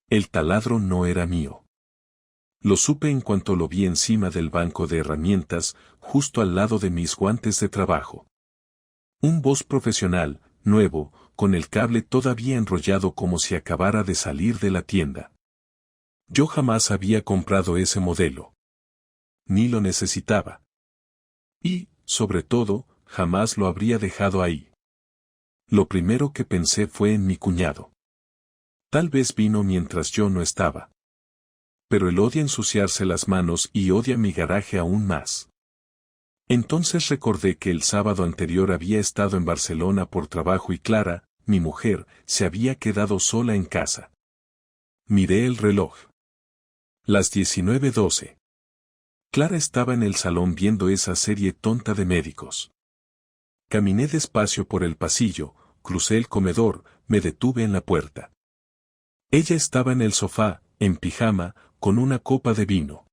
El taladro no era mío. Lo supe en cuanto lo vi encima del banco de herramientas, justo al lado de mis guantes de trabajo. Un Boss profesional, nuevo, con el cable todavía enrollado como si acabara de salir de la tienda. Yo jamás había comprado ese modelo. Ni lo necesitaba. Y, sobre todo, jamás lo habría dejado ahí. Lo primero que pensé fue en mi cuñado. Tal vez vino mientras yo no estaba. Pero él odia ensuciarse las manos y odia mi garaje aún más. Entonces recordé que el sábado anterior había estado en Barcelona por trabajo y Clara, mi mujer, se había quedado sola en casa. Miré el reloj. Las 19:12. Clara estaba en el salón viendo esa serie tonta de médicos. Caminé despacio por el pasillo, crucé el comedor, me detuve en la puerta. Ella estaba en el sofá, en pijama, con una copa de vino.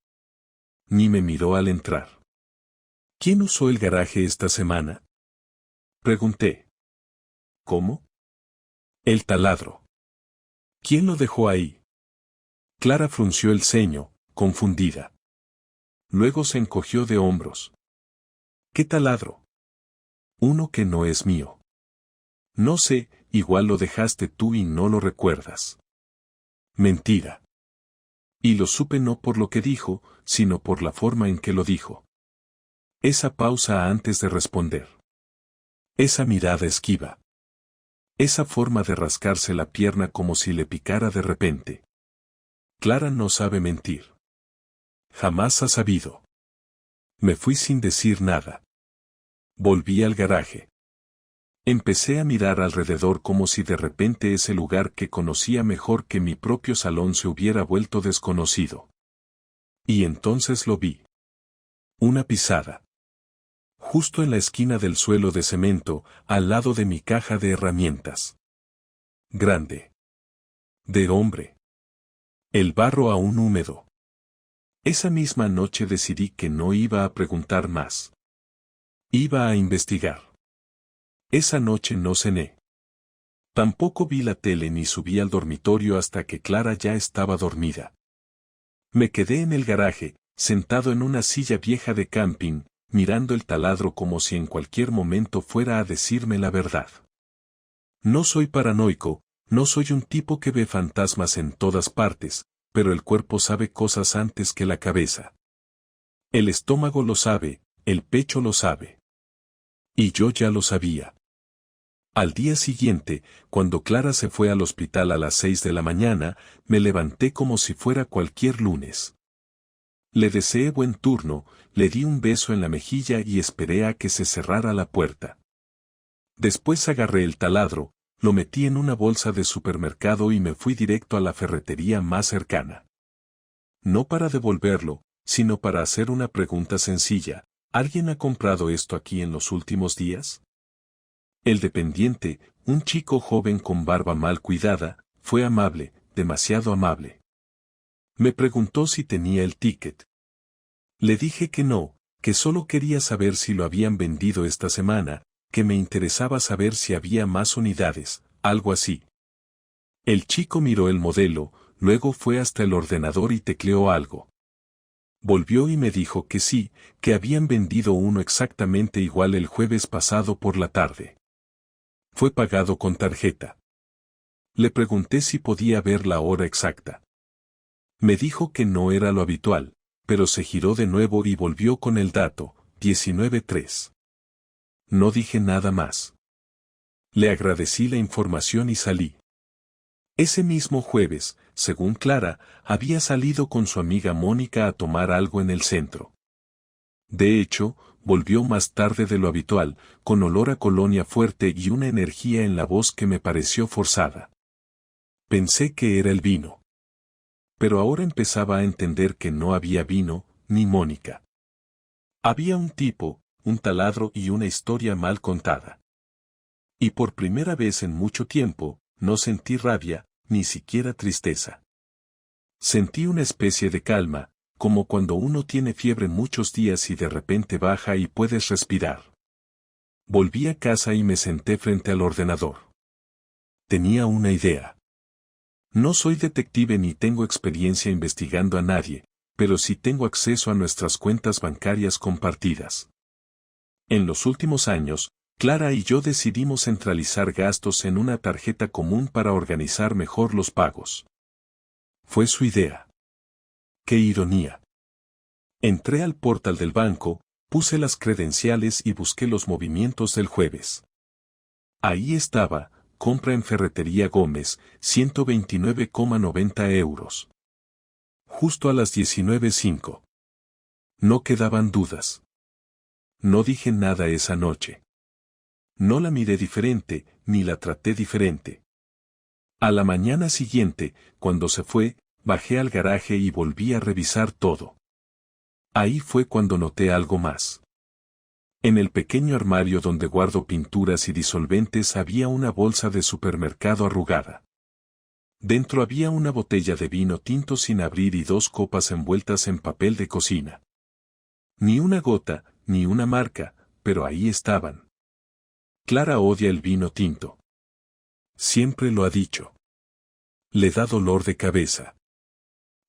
Ni me miró al entrar. ¿Quién usó el garaje esta semana?, pregunté. ¿Cómo? El taladro. ¿Quién lo dejó ahí? Clara frunció el ceño, confundida. Luego se encogió de hombros. ¿Qué taladro? Uno que no es mío. No sé, igual lo dejaste tú y no lo recuerdas. Mentira. Y lo supe no por lo que dijo, sino por la forma en que lo dijo. Esa pausa antes de responder. Esa mirada esquiva. Esa forma de rascarse la pierna como si le picara de repente. Clara no sabe mentir. Jamás ha sabido. Me fui sin decir nada. Volví al garaje. Empecé a mirar alrededor como si de repente ese lugar que conocía mejor que mi propio salón se hubiera vuelto desconocido. Y entonces lo vi. Una pisada. Justo en la esquina del suelo de cemento, al lado de mi caja de herramientas. Grande. De hombre. El barro aún húmedo. Esa misma noche decidí que no iba a preguntar más. Iba a investigar. Esa noche no cené. Tampoco vi la tele ni subí al dormitorio hasta que Clara ya estaba dormida. Me quedé en el garaje, sentado en una silla vieja de camping, mirando el taladro como si en cualquier momento fuera a decirme la verdad. No soy paranoico, no soy un tipo que ve fantasmas en todas partes, pero el cuerpo sabe cosas antes que la cabeza. El estómago lo sabe, el pecho lo sabe. Y yo ya lo sabía. Al día siguiente, cuando Clara se fue al hospital a las 6 de la mañana, me levanté como si fuera cualquier lunes. Le deseé buen turno, le di un beso en la mejilla y esperé a que se cerrara la puerta. Después agarré el taladro, lo metí en una bolsa de supermercado y me fui directo a la ferretería más cercana. No para devolverlo, sino para hacer una pregunta sencilla. ¿Alguien ha comprado esto aquí en los últimos días? El dependiente, un chico joven con barba mal cuidada, fue amable, demasiado amable. Me preguntó si tenía el ticket. Le dije que no, que solo quería saber si lo habían vendido esta semana, que me interesaba saber si había más unidades, algo así. El chico miró el modelo, luego fue hasta el ordenador y tecleó algo. Volvió y me dijo que sí, que habían vendido uno exactamente igual el jueves pasado por la tarde. Fue pagado con tarjeta. Le pregunté si podía ver la hora exacta. Me dijo que no era lo habitual, pero se giró de nuevo y volvió con el dato, 19:03. No dije nada más. Le agradecí la información y salí. Ese mismo jueves, según Clara, había salido con su amiga Mónica a tomar algo en el centro. De hecho, volvió más tarde de lo habitual, con olor a colonia fuerte y una energía en la voz que me pareció forzada. Pensé que era el vino. Pero ahora empezaba a entender que no había vino, ni Mónica. Había un tipo, un taladro y una historia mal contada. Y por primera vez en mucho tiempo, no sentí rabia, ni siquiera tristeza. Sentí una especie de calma, como cuando uno tiene fiebre muchos días y de repente baja y puedes respirar. Volví a casa y me senté frente al ordenador. Tenía una idea. No soy detective ni tengo experiencia investigando a nadie, pero sí tengo acceso a nuestras cuentas bancarias compartidas. En los últimos años, Clara y yo decidimos centralizar gastos en una tarjeta común para organizar mejor los pagos. Fue su idea. ¡Qué ironía! Entré al portal del banco, puse las credenciales y busqué los movimientos del jueves. Ahí estaba, compra en Ferretería Gómez, 129,90 euros. Justo a las 19:05. No quedaban dudas. No dije nada esa noche. No la miré diferente, ni la traté diferente. A la mañana siguiente, cuando se fue, bajé al garaje y volví a revisar todo. Ahí fue cuando noté algo más. En el pequeño armario donde guardo pinturas y disolventes había una bolsa de supermercado arrugada. Dentro había una botella de vino tinto sin abrir y 2 copas envueltas en papel de cocina. Ni una gota, ni una marca, pero ahí estaban. Clara odia el vino tinto. Siempre lo ha dicho. Le da dolor de cabeza.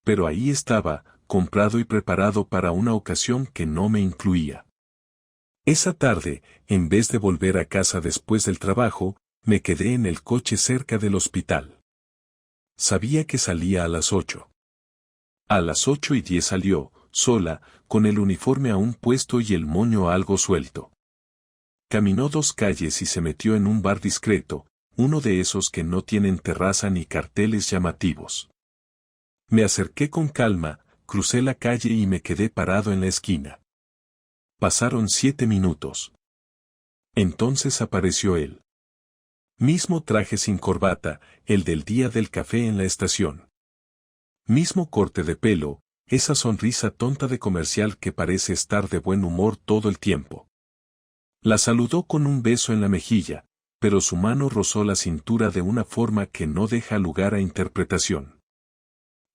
Pero ahí estaba, comprado y preparado para una ocasión que no me incluía. Esa tarde, en vez de volver a casa después del trabajo, me quedé en el coche cerca del hospital. Sabía que salía a las 8. A las 8:10 salió, sola, con el uniforme aún puesto y el moño algo suelto. Caminó 2 calles y se metió en un bar discreto, uno de esos que no tienen terraza ni carteles llamativos. Me acerqué con calma, crucé la calle y me quedé parado en la esquina. Pasaron 7 minutos. Entonces apareció él. Mismo traje sin corbata, el del día del café en la estación. Mismo corte de pelo, esa sonrisa tonta de comercial que parece estar de buen humor todo el tiempo. La saludó con un beso en la mejilla, pero su mano rozó la cintura de una forma que no deja lugar a interpretación.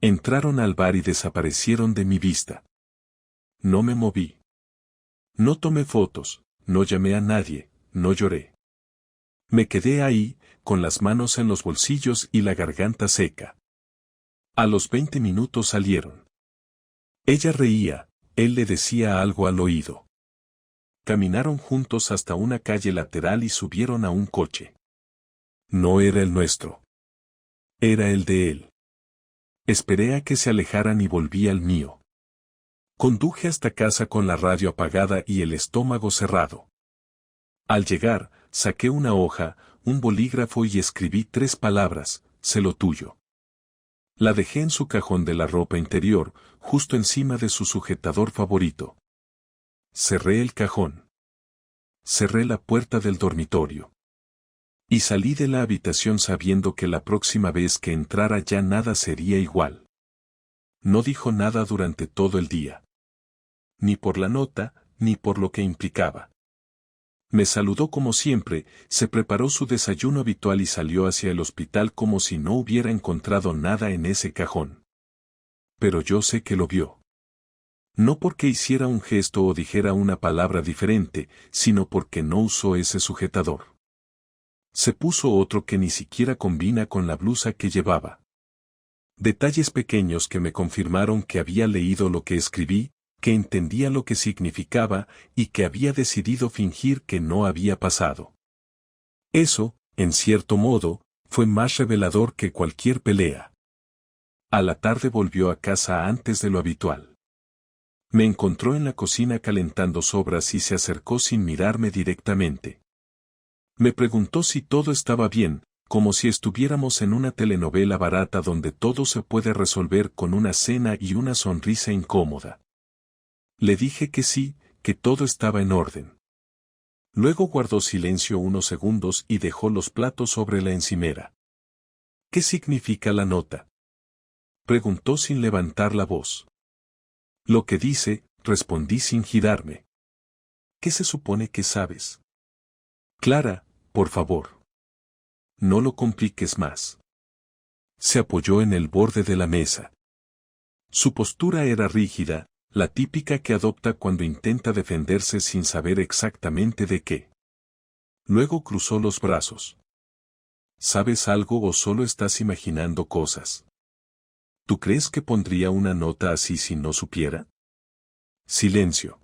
Entraron al bar y desaparecieron de mi vista. No me moví. No tomé fotos, no llamé a nadie, no lloré. Me quedé ahí, con las manos en los bolsillos y la garganta seca. A los 20 minutos salieron. Ella reía, él le decía algo al oído. Caminaron juntos hasta una calle lateral y subieron a un coche. No era el nuestro. Era el de él. Esperé a que se alejaran y volví al mío. Conduje hasta casa con la radio apagada y el estómago cerrado. Al llegar, saqué una hoja, un bolígrafo y escribí 3 palabras, sé lo tuyo. La dejé en su cajón de la ropa interior, justo encima de su sujetador favorito. Cerré el cajón. Cerré la puerta del dormitorio. Y salí de la habitación sabiendo que la próxima vez que entrara ya nada sería igual. No dijo nada durante todo el día. Ni por la nota, ni por lo que implicaba. Me saludó como siempre, se preparó su desayuno habitual y salió hacia el hospital como si no hubiera encontrado nada en ese cajón. Pero yo sé que lo vio. No porque hiciera un gesto o dijera una palabra diferente, sino porque no usó ese sujetador. Se puso otro que ni siquiera combina con la blusa que llevaba. Detalles pequeños que me confirmaron que había leído lo que escribí, que entendía lo que significaba y que había decidido fingir que no había pasado. Eso, en cierto modo, fue más revelador que cualquier pelea. A la tarde volvió a casa antes de lo habitual. Me encontró en la cocina calentando sobras y se acercó sin mirarme directamente. Me preguntó si todo estaba bien, como si estuviéramos en una telenovela barata donde todo se puede resolver con una cena y una sonrisa incómoda. Le dije que sí, que todo estaba en orden. Luego guardó silencio unos segundos y dejó los platos sobre la encimera. ¿Qué significa la nota?, preguntó sin levantar la voz. Lo que dice, respondí sin girarme. ¿Qué se supone que sabes? Clara, por favor. No lo compliques más. Se apoyó en el borde de la mesa. Su postura era rígida, la típica que adopta cuando intenta defenderse sin saber exactamente de qué. Luego cruzó los brazos. ¿Sabes algo o solo estás imaginando cosas? ¿Tú crees que pondría una nota así si no supiera? Silencio.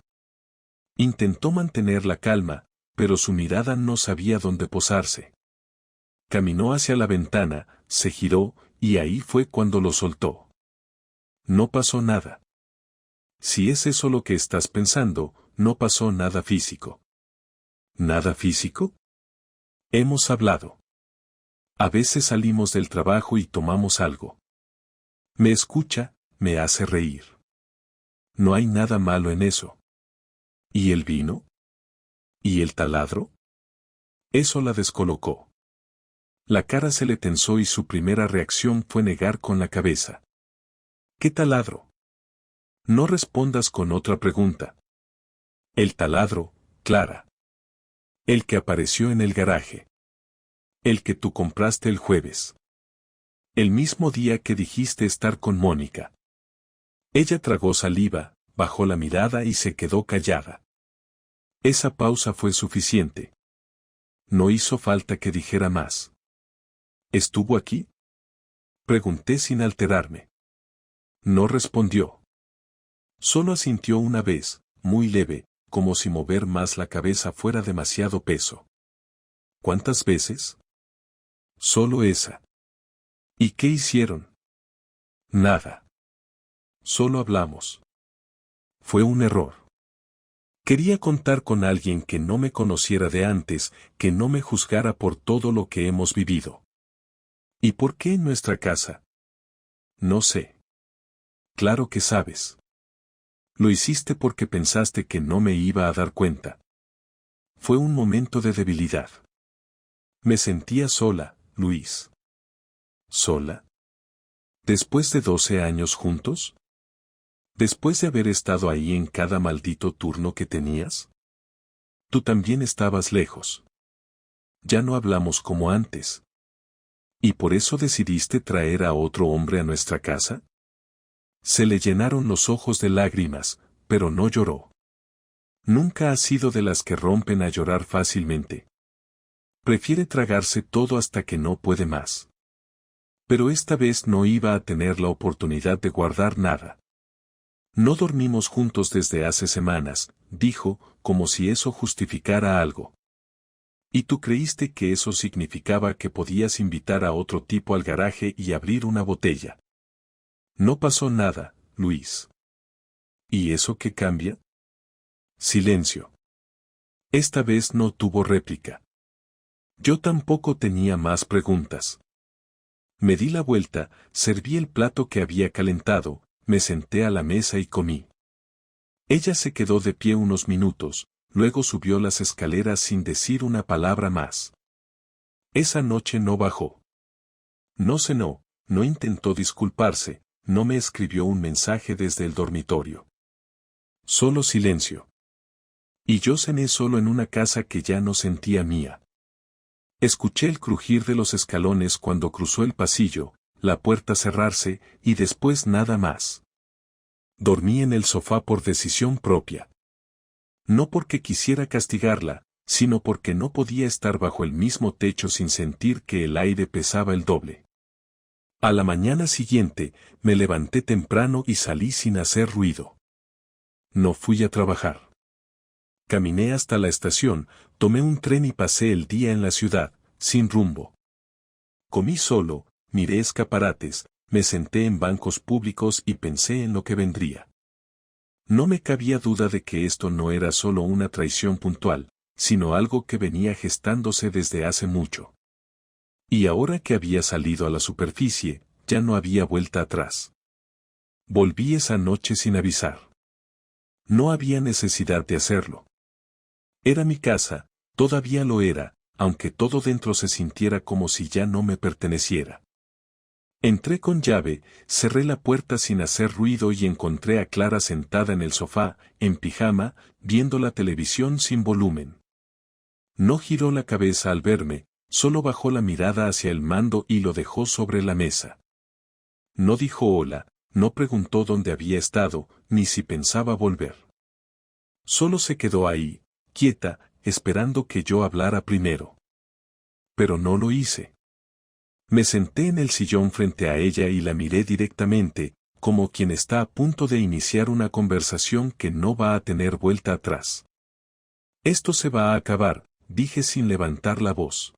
Intentó mantener la calma, pero su mirada no sabía dónde posarse. Caminó hacia la ventana, se giró, y ahí fue cuando lo soltó. No pasó nada. Si es eso lo que estás pensando, no pasó nada físico. ¿Nada físico? Hemos hablado. A veces salimos del trabajo y tomamos algo. Me escucha, me hace reír. No hay nada malo en eso. ¿Y el vino? ¿Y el taladro? Eso la descolocó. La cara se le tensó y su primera reacción fue negar con la cabeza. ¿Qué taladro? No respondas con otra pregunta. El taladro, Clara. El que apareció en el garaje. El que tú compraste el jueves. El mismo día que dijiste estar con Mónica. Ella tragó saliva, bajó la mirada y se quedó callada. Esa pausa fue suficiente. No hizo falta que dijera más. ¿Estuvo aquí? Pregunté sin alterarme. No respondió. Solo asintió una vez, muy leve, como si mover más la cabeza fuera demasiado peso. ¿Cuántas veces? Solo esa. ¿Y qué hicieron? Nada. Solo hablamos. Fue un error. Quería contar con alguien que no me conociera de antes, que no me juzgara por todo lo que hemos vivido. ¿Y por qué en nuestra casa? No sé. Claro que sabes. Lo hiciste porque pensaste que no me iba a dar cuenta. Fue un momento de debilidad. Me sentía sola, Luis. ¿Sola? ¿Después de 12 años juntos? ¿Después de haber estado ahí en cada maldito turno que tenías? Tú también estabas lejos. Ya no hablamos como antes. ¿Y por eso decidiste traer a otro hombre a nuestra casa? Se le llenaron los ojos de lágrimas, pero no lloró. Nunca ha sido de las que rompen a llorar fácilmente. Prefiere tragarse todo hasta que no puede más. Pero esta vez no iba a tener la oportunidad de guardar nada. No dormimos juntos desde hace semanas, dijo, como si eso justificara algo. ¿Y tú creíste que eso significaba que podías invitar a otro tipo al garaje y abrir una botella? No pasó nada, Luis. ¿Y eso qué cambia? Silencio. Esta vez no tuvo réplica. Yo tampoco tenía más preguntas. Me di la vuelta, serví el plato que había calentado, me senté a la mesa y comí. Ella se quedó de pie unos minutos, luego subió las escaleras sin decir una palabra más. Esa noche no bajó. No cenó, no intentó disculparse, no me escribió un mensaje desde el dormitorio. Solo silencio. Y yo cené solo en una casa que ya no sentía mía. Escuché el crujir de los escalones cuando cruzó el pasillo, la puerta cerrarse, y después nada más. Dormí en el sofá por decisión propia. No porque quisiera castigarla, sino porque no podía estar bajo el mismo techo sin sentir que el aire pesaba el doble. A la mañana siguiente, me levanté temprano y salí sin hacer ruido. No fui a trabajar. Caminé hasta la estación, tomé un tren y pasé el día en la ciudad, sin rumbo. Comí solo, miré escaparates, me senté en bancos públicos y pensé en lo que vendría. No me cabía duda de que esto no era solo una traición puntual, sino algo que venía gestándose desde hace mucho. Y ahora que había salido a la superficie, ya no había vuelta atrás. Volví esa noche sin avisar. No había necesidad de hacerlo. Era mi casa, todavía lo era, aunque todo dentro se sintiera como si ya no me perteneciera. Entré con llave, cerré la puerta sin hacer ruido y encontré a Clara sentada en el sofá, en pijama, viendo la televisión sin volumen. No giró la cabeza al verme, solo bajó la mirada hacia el mando y lo dejó sobre la mesa. No dijo hola, no preguntó dónde había estado, ni si pensaba volver. Solo se quedó ahí, quieta, esperando que yo hablara primero. Pero no lo hice. Me senté en el sillón frente a ella y la miré directamente, como quien está a punto de iniciar una conversación que no va a tener vuelta atrás. Esto se va a acabar, dije sin levantar la voz.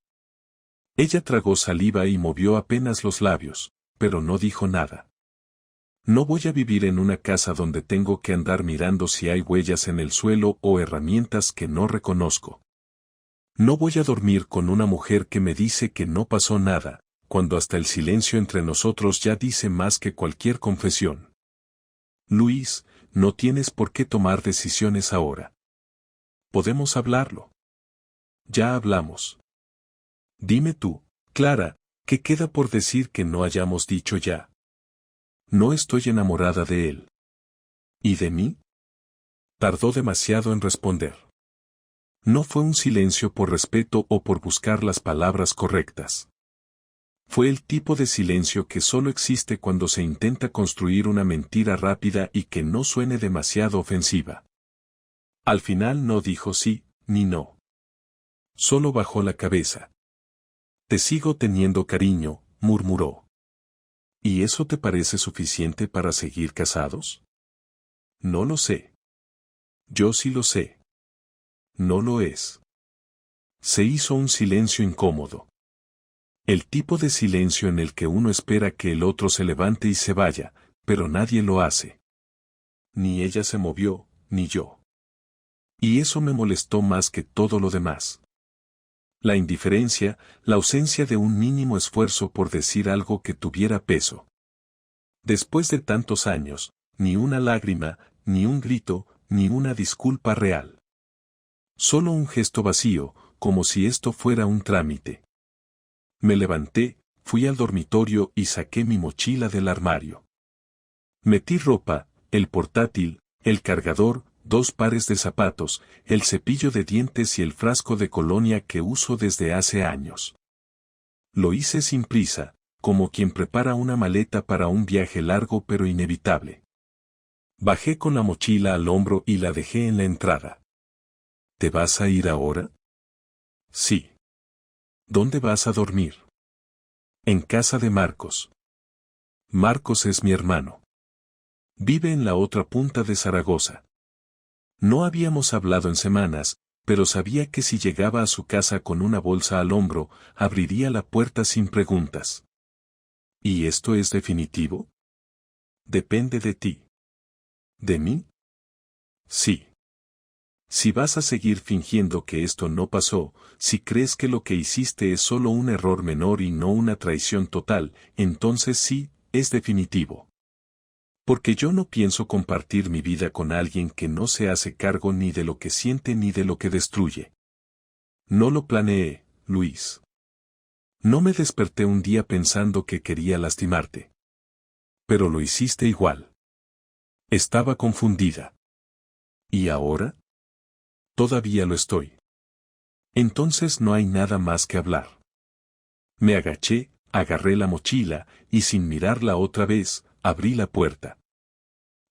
Ella tragó saliva y movió apenas los labios, pero no dijo nada. No voy a vivir en una casa donde tengo que andar mirando si hay huellas en el suelo o herramientas que no reconozco. No voy a dormir con una mujer que me dice que no pasó nada, cuando hasta el silencio entre nosotros ya dice más que cualquier confesión. Luis, no tienes por qué tomar decisiones ahora. Podemos hablarlo. Ya hablamos. Dime tú, Clara, ¿qué queda por decir que no hayamos dicho ya? No estoy enamorada de él. ¿Y de mí? Tardó demasiado en responder. No fue un silencio por respeto o por buscar las palabras correctas. Fue el tipo de silencio que solo existe cuando se intenta construir una mentira rápida y que no suene demasiado ofensiva. Al final no dijo sí, ni no. Solo bajó la cabeza. Te sigo teniendo cariño, murmuró. ¿Y eso te parece suficiente para seguir casados? No lo sé. Yo sí lo sé. No lo es. Se hizo un silencio incómodo. El tipo de silencio en el que uno espera que el otro se levante y se vaya, pero nadie lo hace. Ni ella se movió, ni yo. Y eso me molestó más que todo lo demás. La indiferencia, la ausencia de un mínimo esfuerzo por decir algo que tuviera peso. Después de tantos años, ni una lágrima, ni un grito, ni una disculpa real. Solo un gesto vacío, como si esto fuera un trámite. Me levanté, fui al dormitorio y saqué mi mochila del armario. Metí ropa, el portátil, el cargador, 2 pares de zapatos, el cepillo de dientes y el frasco de colonia que uso desde hace años. Lo hice sin prisa, como quien prepara una maleta para un viaje largo pero inevitable. Bajé con la mochila al hombro y la dejé en la entrada. ¿Te vas a ir ahora? Sí. ¿Dónde vas a dormir? En casa de Marcos. Marcos es mi hermano. Vive en la otra punta de Zaragoza. No habíamos hablado en semanas, pero sabía que si llegaba a su casa con una bolsa al hombro, abriría la puerta sin preguntas. ¿Y esto es definitivo? Depende de ti. ¿De mí? Sí. Si vas a seguir fingiendo que esto no pasó, si crees que lo que hiciste es solo un error menor y no una traición total, entonces sí, es definitivo. Porque yo no pienso compartir mi vida con alguien que no se hace cargo ni de lo que siente ni de lo que destruye. No lo planeé, Luis. No me desperté un día pensando que quería lastimarte. Pero lo hiciste igual. Estaba confundida. ¿Y ahora? Todavía lo estoy. Entonces no hay nada más que hablar. Me agaché, agarré la mochila, y sin mirarla otra vez, abrí la puerta.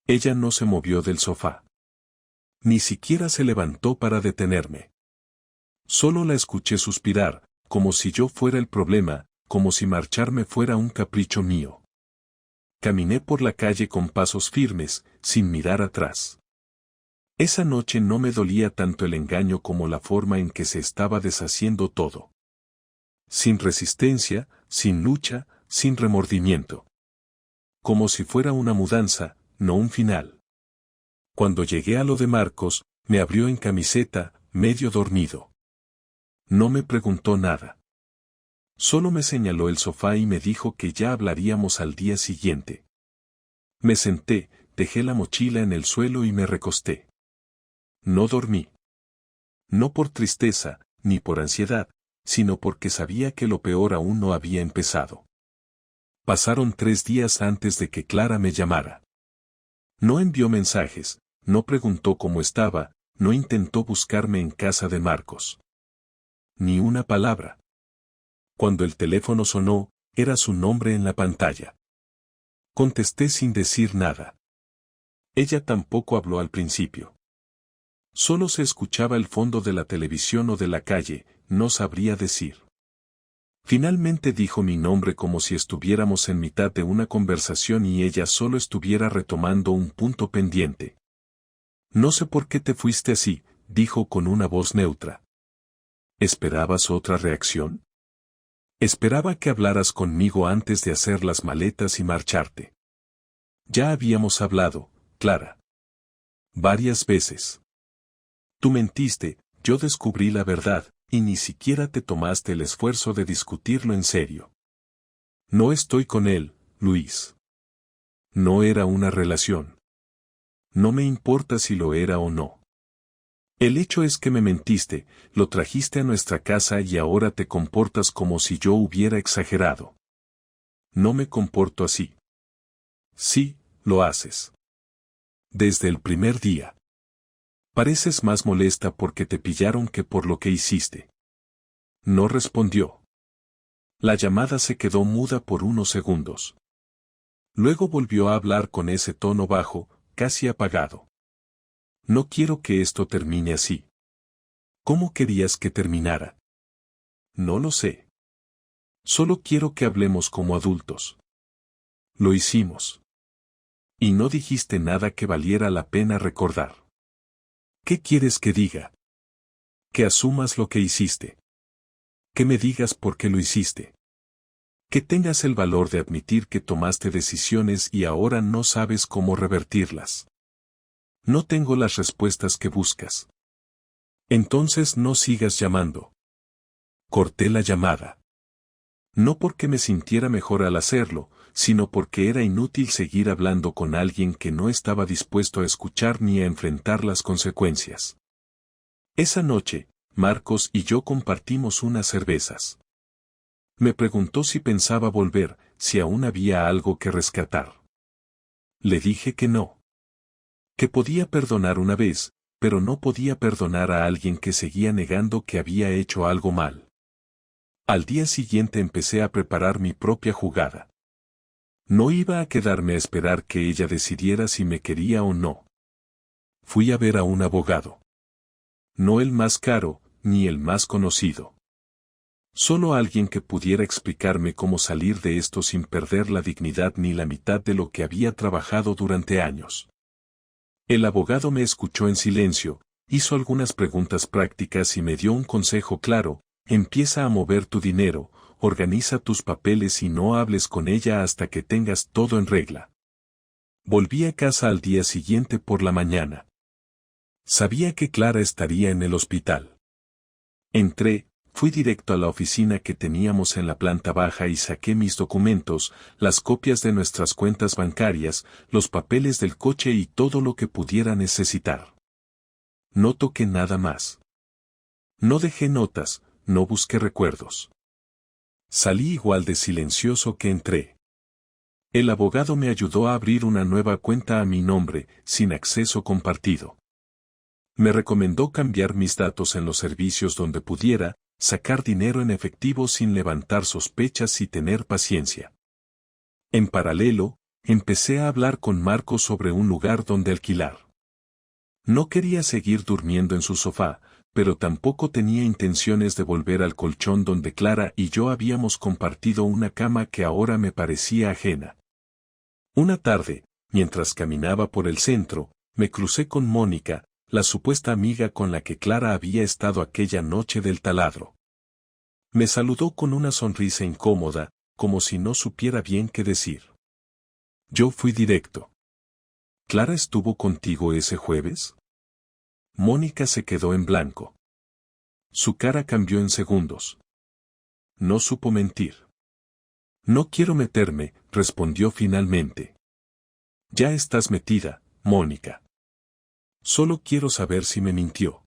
Ella no se movió del sofá. Ni siquiera se levantó para detenerme. Solo la escuché suspirar, como si yo fuera el problema, como si marcharme fuera un capricho mío. Caminé por la calle con pasos firmes, sin mirar atrás. Esa noche no me dolía tanto el engaño como la forma en que se estaba deshaciendo todo. Sin resistencia, sin lucha, sin remordimiento. Como si fuera una mudanza, no un final. Cuando llegué a lo de Marcos, me abrió en camiseta, medio dormido. No me preguntó nada. Solo me señaló el sofá y me dijo que ya hablaríamos al día siguiente. Me senté, dejé la mochila en el suelo y me recosté. No dormí. No por tristeza, ni por ansiedad, sino porque sabía que lo peor aún no había empezado. Pasaron 3 días antes de que Clara me llamara. No envió mensajes, no preguntó cómo estaba, no intentó buscarme en casa de Marcos. Ni una palabra. Cuando el teléfono sonó, era su nombre en la pantalla. Contesté sin decir nada. Ella tampoco habló al principio. Solo se escuchaba el fondo de la televisión o de la calle, no sabría decir. Finalmente dijo mi nombre como si estuviéramos en mitad de una conversación y ella solo estuviera retomando un punto pendiente. No sé por qué te fuiste así, dijo con una voz neutra. ¿Esperabas otra reacción? Esperaba que hablaras conmigo antes de hacer las maletas y marcharte. Ya habíamos hablado, Clara. Varias veces. Tú mentiste, yo descubrí la verdad, y ni siquiera te tomaste el esfuerzo de discutirlo en serio. No estoy con él, Luis. No era una relación. No me importa si lo era o no. El hecho es que me mentiste, lo trajiste a nuestra casa y ahora te comportas como si yo hubiera exagerado. No me comporto así. Sí, lo haces. Desde el primer día. Pareces más molesta porque te pillaron que por lo que hiciste. No respondió. La llamada se quedó muda por unos segundos. Luego volvió a hablar con ese tono bajo, casi apagado. No quiero que esto termine así. ¿Cómo querías que terminara? No lo sé. Solo quiero que hablemos como adultos. Lo hicimos. Y no dijiste nada que valiera la pena recordar. ¿Qué quieres que diga? Que asumas lo que hiciste. Que me digas por qué lo hiciste. Que tengas el valor de admitir que tomaste decisiones y ahora no sabes cómo revertirlas. No tengo las respuestas que buscas. Entonces no sigas llamando. Corté la llamada. No porque me sintiera mejor al hacerlo, sino porque era inútil seguir hablando con alguien que no estaba dispuesto a escuchar ni a enfrentar las consecuencias. Esa noche, Marcos y yo compartimos unas cervezas. Me preguntó si pensaba volver, si aún había algo que rescatar. Le dije que no. Que podía perdonar una vez, pero no podía perdonar a alguien que seguía negando que había hecho algo mal. Al día siguiente empecé a preparar mi propia jugada. No iba a quedarme a esperar que ella decidiera si me quería o no. Fui a ver a un abogado. No el más caro, ni el más conocido. Solo alguien que pudiera explicarme cómo salir de esto sin perder la dignidad ni la mitad de lo que había trabajado durante años. El abogado me escuchó en silencio, hizo algunas preguntas prácticas y me dio un consejo claro: empieza a mover tu dinero, organiza tus papeles y no hables con ella hasta que tengas todo en regla. Volví a casa al día siguiente por la mañana. Sabía que Clara estaría en el hospital. Entré, fui directo a la oficina que teníamos en la planta baja y saqué mis documentos, las copias de nuestras cuentas bancarias, los papeles del coche y todo lo que pudiera necesitar. No toqué nada más. No dejé notas, no busqué recuerdos. Salí igual de silencioso que entré. El abogado me ayudó a abrir una nueva cuenta a mi nombre, sin acceso compartido. Me recomendó cambiar mis datos en los servicios donde pudiera, sacar dinero en efectivo sin levantar sospechas y tener paciencia. En paralelo, empecé a hablar con Marcos sobre un lugar donde alquilar. No quería seguir durmiendo en su sofá, pero tampoco tenía intenciones de volver al colchón donde Clara y yo habíamos compartido una cama que ahora me parecía ajena. Una tarde, mientras caminaba por el centro, me crucé con Mónica, la supuesta amiga con la que Clara había estado aquella noche del taladro. Me saludó con una sonrisa incómoda, como si no supiera bien qué decir. Yo fui directo. ¿Clara estuvo contigo ese jueves? Mónica se quedó en blanco. Su cara cambió en segundos. No supo mentir. No quiero meterme, respondió finalmente. Ya estás metida, Mónica. Solo quiero saber si me mintió.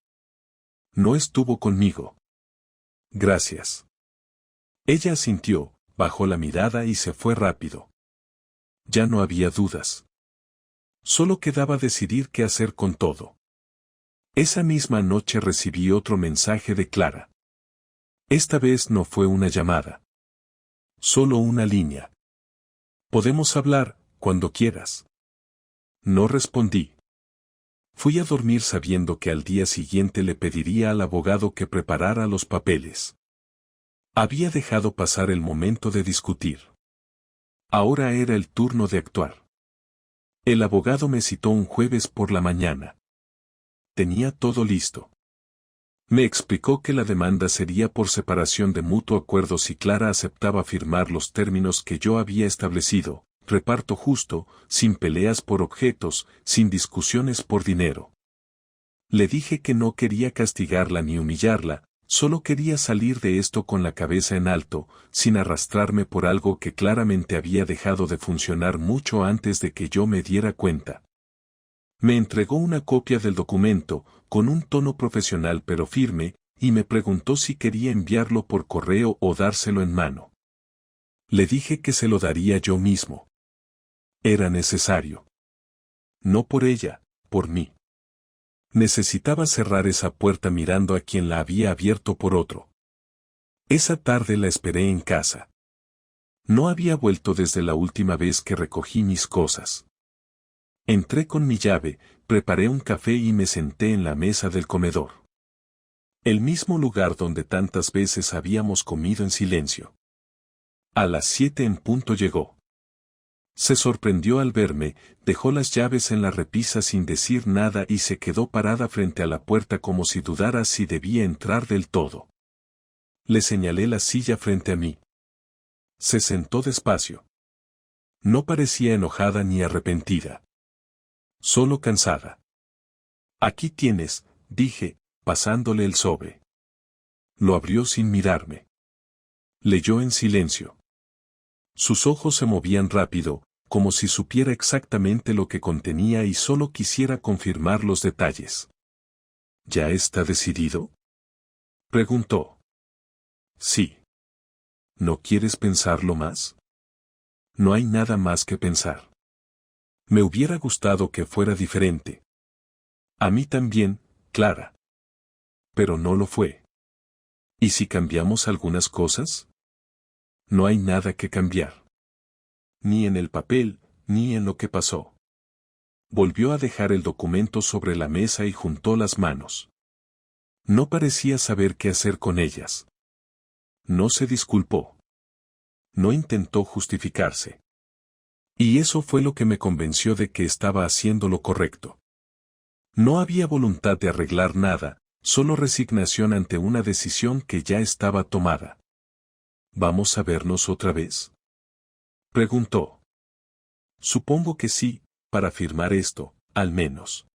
No estuvo conmigo. Gracias. Ella asintió, bajó la mirada y se fue rápido. Ya no había dudas. Solo quedaba decidir qué hacer con todo. Esa misma noche recibí otro mensaje de Clara. Esta vez no fue una llamada. Solo una línea. Podemos hablar, cuando quieras. No respondí. Fui a dormir sabiendo que al día siguiente le pediría al abogado que preparara los papeles. Había dejado pasar el momento de discutir. Ahora era el turno de actuar. El abogado me citó un jueves por la mañana. Tenía todo listo. Me explicó que la demanda sería por separación de mutuo acuerdo si Clara aceptaba firmar los términos que yo había establecido, reparto justo, sin peleas por objetos, sin discusiones por dinero. Le dije que no quería castigarla ni humillarla, solo quería salir de esto con la cabeza en alto, sin arrastrarme por algo que claramente había dejado de funcionar mucho antes de que yo me diera cuenta. Me entregó una copia del documento, con un tono profesional pero firme, y me preguntó si quería enviarlo por correo o dárselo en mano. Le dije que se lo daría yo mismo. Era necesario. No por ella, por mí. Necesitaba cerrar esa puerta mirando a quien la había abierto por otro. Esa tarde la esperé en casa. No había vuelto desde la última vez que recogí mis cosas. Entré con mi llave, preparé un café y me senté en la mesa del comedor. El mismo lugar donde tantas veces habíamos comido en silencio. A las 7 en punto llegó. Se sorprendió al verme, dejó las llaves en la repisa sin decir nada y se quedó parada frente a la puerta como si dudara si debía entrar del todo. Le señalé la silla frente a mí. Se sentó despacio. No parecía enojada ni arrepentida. Solo cansada. Aquí tienes, dije, pasándole el sobre. Lo abrió sin mirarme. Leyó en silencio. Sus ojos se movían rápido, como si supiera exactamente lo que contenía y solo quisiera confirmar los detalles. ¿Ya está decidido?, preguntó. Sí. ¿No quieres pensarlo más? No hay nada más que pensar. Me hubiera gustado que fuera diferente. A mí también, Clara. Pero no lo fue. ¿Y si cambiamos algunas cosas? No hay nada que cambiar. Ni en el papel, ni en lo que pasó. Volvió a dejar el documento sobre la mesa y juntó las manos. No parecía saber qué hacer con ellas. No se disculpó. No intentó justificarse. Y eso fue lo que me convenció de que estaba haciendo lo correcto. No había voluntad de arreglar nada, solo resignación ante una decisión que ya estaba tomada. ¿Vamos a vernos otra vez?, preguntó. Supongo que sí, para firmar esto, al menos.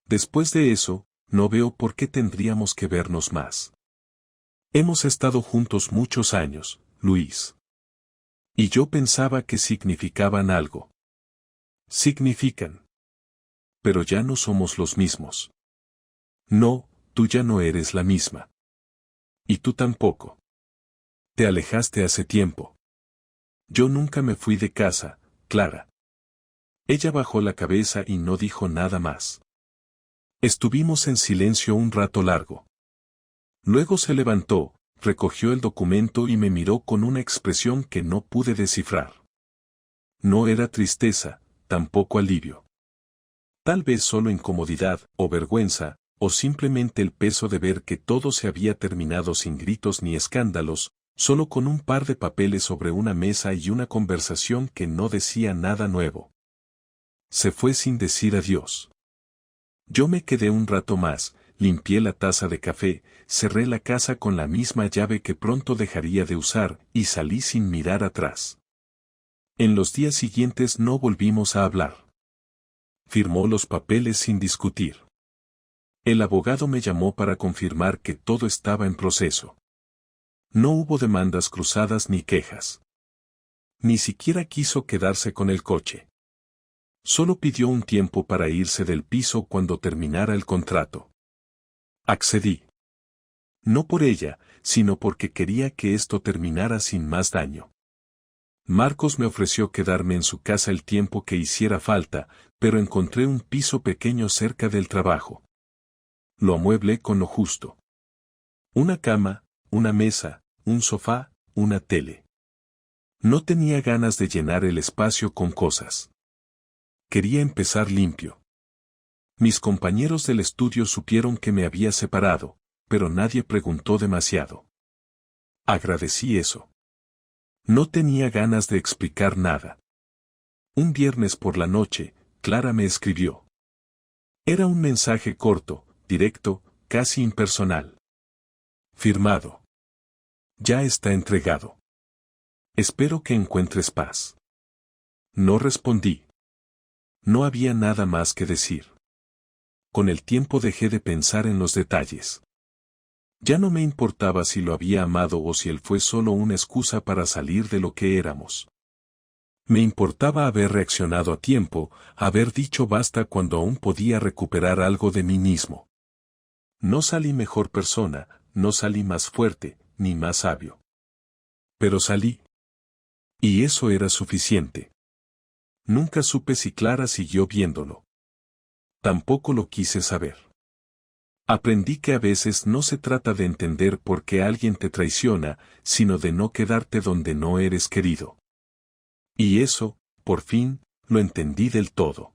Después de eso, no veo por qué tendríamos que vernos más. Hemos estado juntos muchos años, Luis. Y yo pensaba que significaban algo. Significan. Pero ya no somos los mismos. No, tú ya no eres la misma. Y tú tampoco. Te alejaste hace tiempo. Yo nunca me fui de casa, Clara. Ella bajó la cabeza y no dijo nada más. Estuvimos en silencio un rato largo. Luego se levantó, recogió el documento y me miró con una expresión que no pude descifrar. No era tristeza, tampoco alivio. Tal vez solo incomodidad, o vergüenza, o simplemente el peso de ver que todo se había terminado sin gritos ni escándalos, solo con un par de papeles sobre una mesa y una conversación que no decía nada nuevo. Se fue sin decir adiós. Yo me quedé un rato más, limpié la taza de café, cerré la casa con la misma llave que pronto dejaría de usar, y salí sin mirar atrás. En los días siguientes no volvimos a hablar. Firmó los papeles sin discutir. El abogado me llamó para confirmar que todo estaba en proceso. No hubo demandas cruzadas ni quejas. Ni siquiera quiso quedarse con el coche. Solo pidió un tiempo para irse del piso cuando terminara el contrato. Accedí. No por ella, sino porque quería que esto terminara sin más daño. Marcos me ofreció quedarme en su casa el tiempo que hiciera falta, pero encontré un piso pequeño cerca del trabajo. Lo amueblé con lo justo. Una cama, una mesa, un sofá, una tele. No tenía ganas de llenar el espacio con cosas. Quería empezar limpio. Mis compañeros del estudio supieron que me había separado, pero nadie preguntó demasiado. Agradecí eso. No tenía ganas de explicar nada. Un viernes por la noche, Clara me escribió. Era un mensaje corto, directo, casi impersonal. Firmado. Ya está entregado. Espero que encuentres paz. No respondí. No había nada más que decir. Con el tiempo dejé de pensar en los detalles. Ya no me importaba si lo había amado o si él fue solo una excusa para salir de lo que éramos. Me importaba haber reaccionado a tiempo, haber dicho basta cuando aún podía recuperar algo de mí mismo. No salí mejor persona, no salí más fuerte, ni más sabio. Pero salí. Y eso era suficiente. Nunca supe si Clara siguió viéndolo. Tampoco lo quise saber. Aprendí que a veces no se trata de entender por qué alguien te traiciona, sino de no quedarte donde no eres querido. Y eso, por fin, lo entendí del todo.